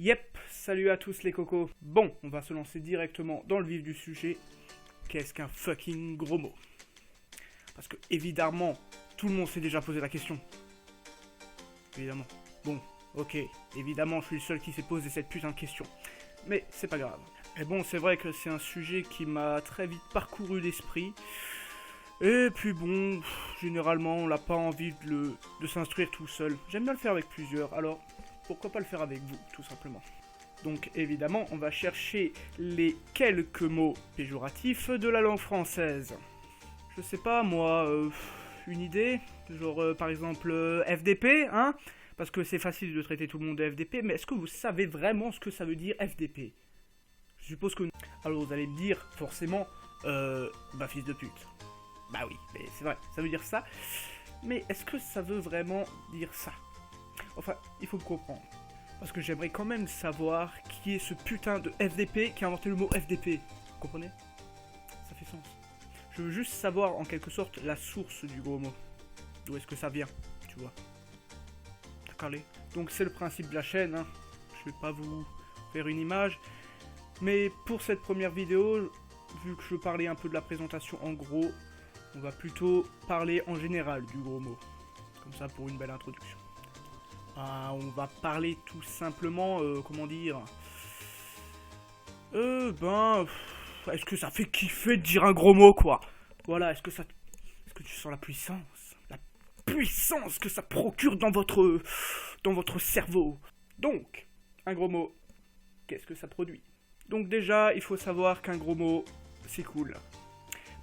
Yep, salut à tous les cocos. Bon, on va se lancer directement dans le vif du sujet. Qu'est-ce qu'un fucking gros mot? Parce que évidemment, tout le monde s'est déjà posé la question. Évidemment. Bon, ok, évidemment, je suis le seul qui s'est posé cette putain de question. Mais c'est pas grave. Et bon, c'est vrai que c'est un sujet qui m'a très vite parcouru l'esprit. Et puis bon, généralement, on n'a pas envie de s'instruire tout seul. J'aime bien le faire avec plusieurs, alors pourquoi pas le faire avec vous, tout simplement. Donc évidemment, on va chercher les quelques mots péjoratifs de la langue française. Je sais pas, moi, une idée, genre par exemple FDP, hein? Parce que c'est facile de traiter tout le monde de FDP, mais est-ce que vous savez vraiment ce que ça veut dire FDP? Je suppose que... Alors vous allez me dire, forcément, bah fils de pute. Bah oui, mais c'est vrai, ça veut dire ça. Mais est-ce que ça veut vraiment dire ça? Enfin, il faut me comprendre. Parce que j'aimerais quand même savoir qui est ce putain de FDP qui a inventé le mot FDP. Vous comprenez? Ça fait sens. Je veux juste savoir en quelque sorte la source du gros mot. D'où est-ce que ça vient, tu vois? D'accord. Donc c'est le principe de la chaîne, hein. Je vais pas vous faire une image. Mais pour cette première vidéo, vu que je parlais un peu de la présentation en gros, on va plutôt parler en général du gros mot. Comme ça pour une belle introduction. On va parler tout simplement, comment dire... est-ce que ça fait kiffer de dire un gros mot, quoi? Voilà, est-ce que tu sens la puissance? La puissance que ça procure dans votre cerveau. Donc, un gros mot, qu'est-ce que ça produit? Donc déjà, il faut savoir qu'un gros mot, c'est cool.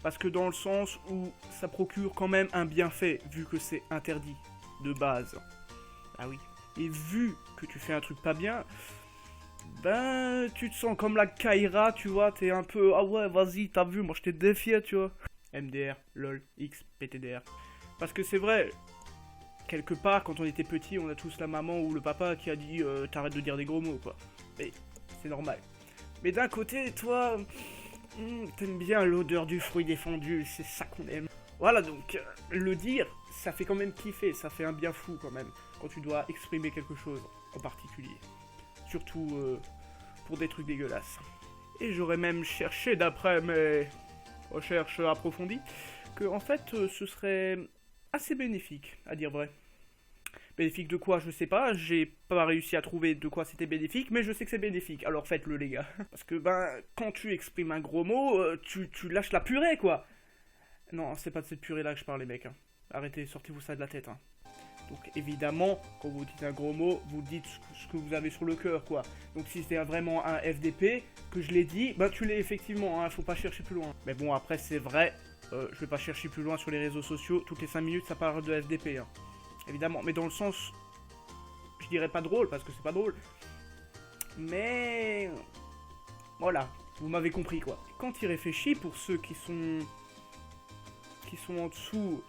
Parce que dans le sens où ça procure quand même un bienfait, vu que c'est interdit, de base. Ah oui. Et vu que tu fais un truc pas bien, ben, tu te sens comme la Kaira, tu vois, t'es un peu, ah ouais, vas-y, t'as vu, moi je t'ai défié, tu vois. MDR, LOL, X, PTDR. Parce que c'est vrai, quelque part, quand on était petit, on a tous la maman ou le papa qui a dit, t'arrêtes de dire des gros mots, quoi. Et c'est normal. Mais d'un côté, toi, t'aimes bien l'odeur du fruit défendu, c'est ça qu'on aime. Voilà, donc, le dire, ça fait quand même kiffer, ça fait un bien fou quand même, quand tu dois exprimer quelque chose en particulier. Surtout pour des trucs dégueulasses. Et j'aurais même cherché, d'après mes recherches approfondies, que en fait, ce serait assez bénéfique, à dire vrai. Bénéfique de quoi, je sais pas, j'ai pas réussi à trouver de quoi c'était bénéfique, mais je sais que c'est bénéfique, alors faites-le les gars. Parce que ben, quand tu exprimes un gros mot, tu lâches la purée quoi. Non, c'est pas de cette purée là que je parle les mecs. Hein. Arrêtez, sortez-vous ça de la tête. Hein. Donc évidemment, quand vous dites un gros mot, vous dites ce que vous avez sur le cœur quoi. Donc si c'est vraiment un FDP, que je l'ai dit, bah tu l'es effectivement, hein, faut pas chercher plus loin. Mais bon après c'est vrai, je vais pas chercher plus loin sur les réseaux sociaux, toutes les 5 minutes ça parle de FDP. Hein. Évidemment, mais dans le sens, je dirais pas drôle parce que c'est pas drôle. Mais voilà, vous m'avez compris quoi. Quand il réfléchit, pour ceux qui sont en dessous,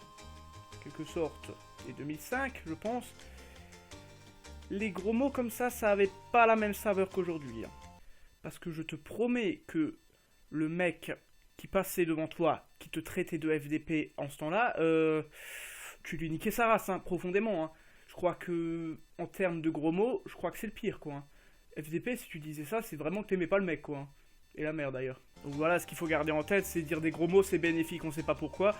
en quelque sorte, des 2005, je pense, les gros mots comme ça avait pas la même saveur qu'aujourd'hui. Hein. Parce que je te promets que le mec qui passait devant toi, qui te traitait de FDP en ce temps-là, tu lui niquais sa race, hein, profondément. Hein. Je crois que, en termes de gros mots, je crois que c'est le pire, quoi. Hein. FDP, si tu disais ça, c'est vraiment que t'aimais pas le mec, quoi. Hein. Et la mère, d'ailleurs. Donc voilà, ce qu'il faut garder en tête, c'est dire des gros mots, c'est bénéfique, on sait pas pourquoi.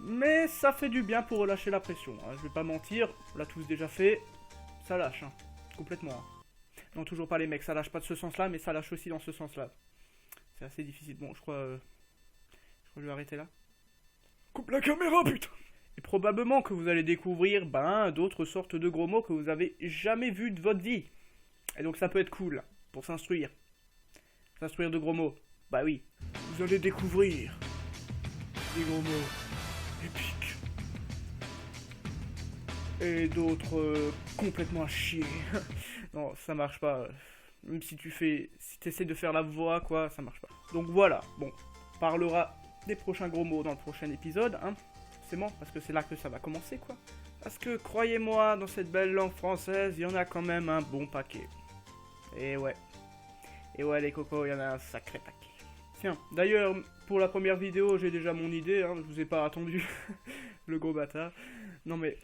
Mais ça fait du bien pour relâcher la pression. Hein. Je vais pas mentir, on l'a tous déjà fait. Ça lâche, hein. Complètement. Hein. Non, toujours pas les mecs, ça lâche pas de ce sens-là, mais ça lâche aussi dans ce sens-là. C'est assez difficile. Bon, je crois que je vais arrêter là. Coupe la caméra, putain! Et probablement que vous allez découvrir d'autres sortes de gros mots que vous avez jamais vus de votre vie. Et donc ça peut être cool, pour s'instruire. S'instruire de gros mots. Bah oui. Vous allez découvrir des gros mots épiques. Et d'autres complètement à chier. Non, ça marche pas. Même si t'essaies de faire la voix, quoi, ça marche pas. Donc voilà, bon, on parlera des prochains gros mots dans le prochain épisode, hein. Forcément, parce que c'est là que ça va commencer, quoi. Parce que, croyez-moi, dans cette belle langue française, il y en a quand même un bon paquet. Et ouais, les cocos, il y en a un sacré paquet. Tiens, d'ailleurs, pour la première vidéo, j'ai déjà mon idée, hein, je vous ai pas attendu, le gros bâtard. Non mais,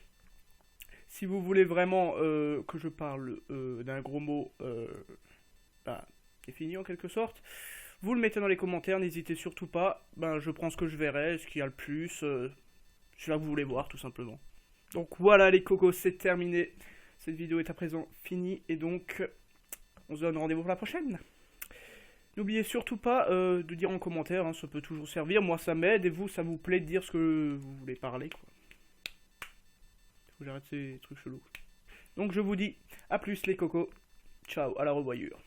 Si vous voulez vraiment que je parle d'un gros mot défini en quelque sorte, vous le mettez dans les commentaires, n'hésitez surtout pas. Je prends ce que je verrai, ce qu'il y a le plus, celui-là que vous voulez voir tout simplement. Donc voilà les cocos, c'est terminé. Cette vidéo est à présent finie et donc on se donne rendez-vous pour la prochaine. N'oubliez surtout pas de dire en commentaire, hein, ça peut toujours servir. Moi ça m'aide et vous ça vous plaît de dire ce que vous voulez parler quoi. Faut que j'arrête ces trucs chelous. Donc je vous dis à plus les cocos. Ciao, à la revoyure.